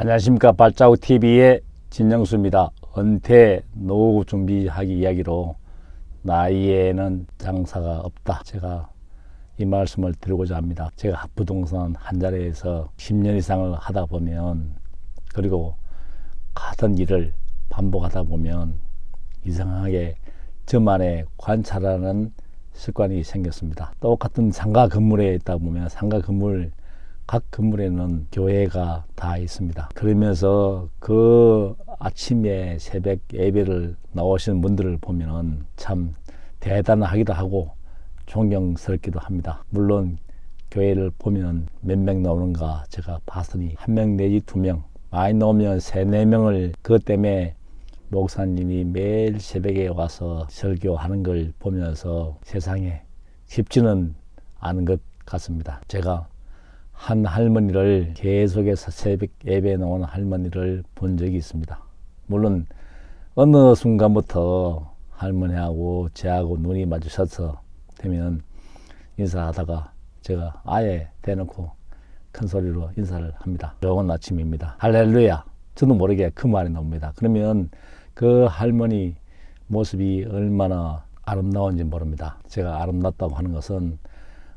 안녕하십니까. 발자국TV의 진영수입니다. 은퇴 노후 준비하기 이야기로 나이에는 장사가 없다. 제가 이 말씀을 드리고자 합니다. 제가 부동산 한 자리에서 10년 이상을 하다 보면, 그리고 같은 일을 반복하다 보면 이상하게 저만의 관찰하는 습관이 생겼습니다. 똑같은 상가 건물에 있다 보면 각 건물에는 교회가 다 있습니다. 그러면서 그 아침에 새벽 예배를 나오시는 분들을 보면 참 대단하기도 하고 존경스럽기도 합니다. 물론 교회를 보면 몇 명 나오는가 제가 봤으니 1명 내지 2명, 많이 나오면 3, 4명을 그것 때문에 목사님이 매일 새벽에 와서 설교하는 걸 보면서 세상에 쉽지는 않은 것 같습니다. 제가 한 할머니를 계속해서 새벽 예배에 나오는 할머니를 본 적이 있습니다. 물론 어느 순간부터 할머니하고 저하고 눈이 마주쳐서 되면 인사하다가 제가 아예 대놓고 큰 소리로 인사를 합니다. 좋은 아침입니다. 할렐루야. 저도 모르게 그 말이 나옵니다. 그러면 그 할머니 모습이 얼마나 아름다운지 모릅니다. 제가 아름답다고 하는 것은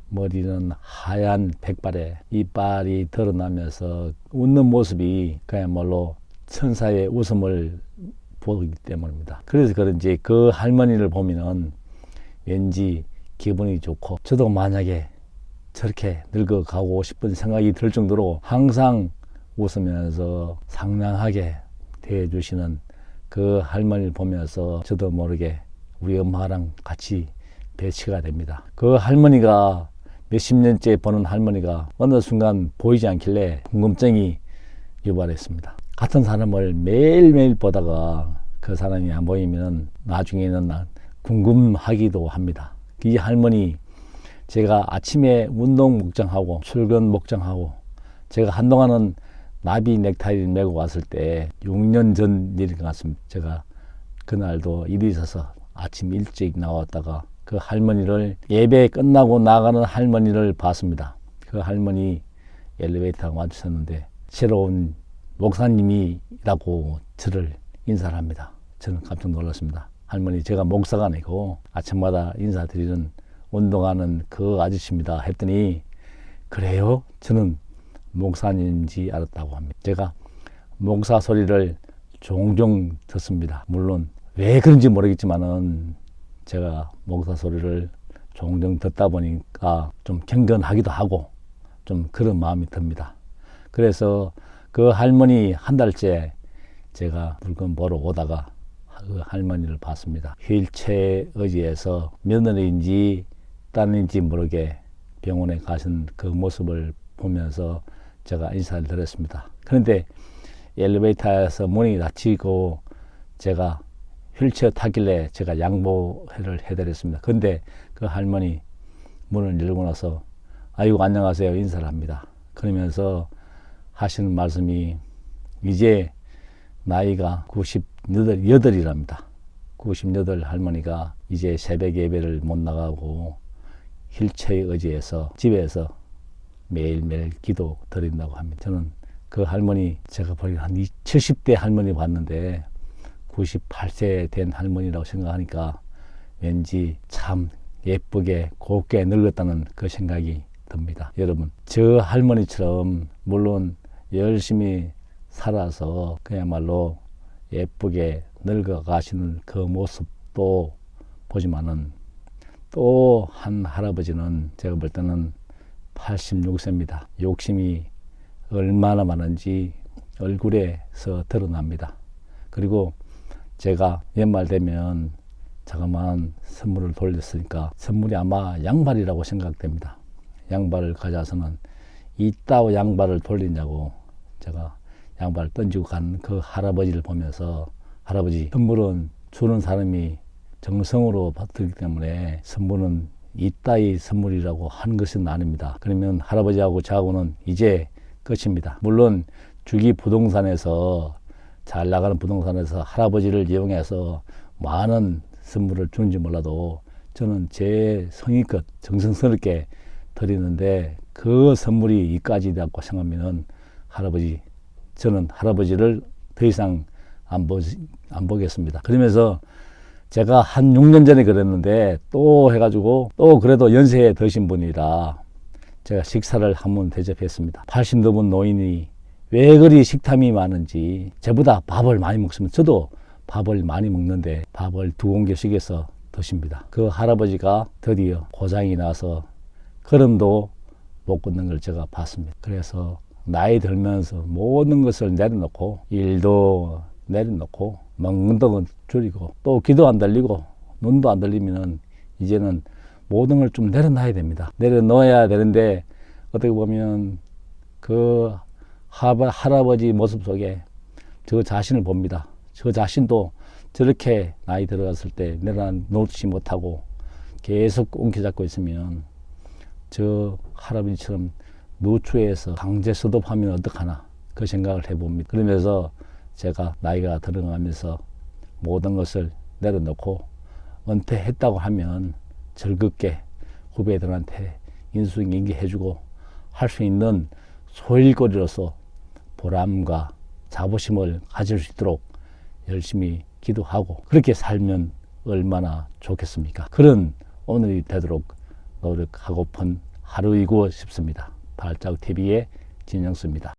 머리는 하얀 백발에 이빨이 드러나면서 웃는 모습이 그야말로 천사의 웃음을 보기 때문입니다. 그래서 그런지 그 할머니를 보면은 왠지 기분이 좋고, 저도 만약에 저렇게 늙어가고 싶은 생각이 들 정도로 항상 웃으면서 상냥하게 대해주시는 그 할머니를 보면서 저도 모르게 우리 엄마랑 같이 배치가 됩니다. 그 할머니가 몇십 년째 보는 할머니가 어느 순간 보이지 않길래 궁금증이 유발했습니다. 같은 사람을 매일매일 보다가 그 사람이 안 보이면 나중에는 궁금하기도 합니다. 이 할머니, 제가 아침에 운동 목장하고 출근 목장하고, 제가 한동안은 나비 넥타이를 메고 왔을 때 6년 전 일인 것 같습니다. 제가 그날도 일이 있어서 아침 일찍 나왔다가 그 할머니를, 예배 끝나고 나가는 할머니를 봤습니다. 그 할머니 엘리베이터가 와주셨는데 새로운 목사님이라고 저를 인사를 합니다. 저는 깜짝 놀랐습니다. 할머니, 제가 목사가 아니고 아침마다 인사드리는 운동하는 그 아저씨입니다 했더니, 그래요? 저는 목사님인지 알았다고 합니다. 제가 목사 소리를 종종 듣습니다. 물론 왜 그런지 모르겠지만은 제가 목사 소리를 종종 듣다 보니까 좀 경건하기도 하고 좀 그런 마음이 듭니다. 그래서 그 할머니 한 달째 제가 물건 보러 오다가 그 할머니를 봤습니다. 휠체어 의지에서 며느리인지 딸인지 모르게 병원에 가신 그 모습을 보면서 제가 인사를 드렸습니다. 그런데 엘리베이터에서 문이 닫히고 제가 휠체어 타길래 제가 양보를 해드렸습니다. 근데 그 할머니 문을 열고 나서 아이고 안녕하세요 인사를 합니다. 그러면서 하시는 말씀이, 이제 나이가 98이랍니다. 98 할머니가 이제 새벽 예배를 못 나가고 휠체어 의지해서 집에서 매일매일 기도 드린다고 합니다. 저는 그 할머니, 제가 보기엔 한 70대 할머니 봤는데 98세 된 할머니라고 생각하니까 왠지 참 예쁘게 곱게 늙었다는 그 생각이 듭니다. 여러분, 저 할머니처럼 물론 열심히 살아서 그야말로 예쁘게 늙어가시는 그 모습도 보지만은 또 한 할아버지는 제가 볼 때는 86세입니다. 욕심이 얼마나 많은지 얼굴에서 드러납니다. 그리고 제가 연말 되면 자그마한 선물을 돌렸으니까 선물이 아마 양발이라고 생각됩니다. 양발을 가져와서는 이따오 양발을 돌리냐고 제가 양발을 던지고 간 그 할아버지를 보면서, 할아버지, 선물은 주는 사람이 정성으로 받기 때문에 선물은 이따위 선물이라고 하는 것은 아닙니다. 그러면 할아버지하고 저하고는 이제 끝입니다. 물론 주기 부동산에서, 잘 나가는 부동산에서 할아버지를 이용해서 많은 선물을 주는지 몰라도 저는 제 성의껏 정성스럽게 드리는데 그 선물이 이까지라고 생각하면 할아버지 저는 할아버지를 더 이상 안 보겠습니다. 그러면서 제가 한 6년 전에 그랬는데 또 해가지고 또 그래도 연세에 드신 분이라 제가 식사를 한번 대접했습니다. 80 넘은 노인이 왜 그리 식탐이 많은지, 저보다 밥을 많이 먹으면 저도 밥을 많이 먹는데 밥을 2공기씩 해서 드십니다. 그 할아버지가 드디어 고장이 나서 걸음도 못 걷는 걸 제가 봤습니다. 그래서 나이 들면서 모든 것을 내려놓고 일도 내려놓고 먹는 건 줄이고 또 귀도 안 들리고 눈도 안 들리면 이제는 모든 걸 좀 내려놔야 됩니다. 내려놓아야 되는데 어떻게 보면 그 할아버지 모습 속에 저 자신을 봅니다. 저 자신도 저렇게 나이 들어갔을 때 내려놓지 못하고 계속 움켜잡고 있으면 저 할아버지처럼 노초에서 강제 수도하면 어떡하나 그 생각을 해봅니다. 그러면서 제가 나이가 들어가면서 모든 것을 내려놓고 은퇴했다고 하면 즐겁게 후배들한테 인수인계해주고 할 수 있는 소일거리로서 보람과 자부심을 가질 수 있도록 열심히 기도하고 그렇게 살면 얼마나 좋겠습니까? 그런 오늘이 되도록 노력하고픈 하루이고 싶습니다. 발자국 TV의 진영수입니다.